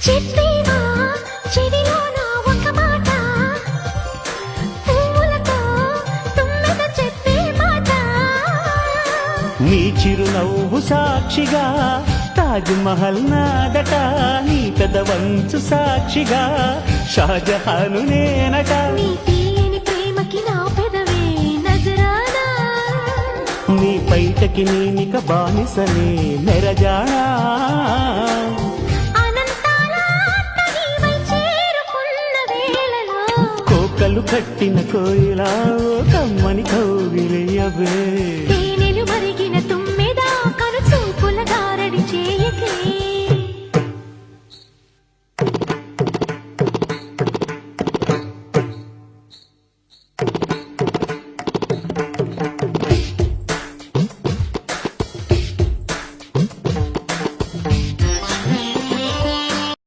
చెప్పేవా చెవిలోన ఒక మాట, పువ్వులతో తుమ్మెద చెప్పే మాట. నీ చిరునవ్వు సాక్షిగా తాజ్ మహల్ నాదట, నీ పెదవంచు సాక్షిగా షాజహాను నేనట. నీ తీయని ప్రేమకి నా పెదవే నజరానా, నీ పైటకి నేనిక బానిసలే మెరజానా. అనంతాల ఆత్మ నీవై చేరుకున్న వేళలో, కోకలు కట్టిన కోయిలా ఓ కమ్మని కౌగిలియవే.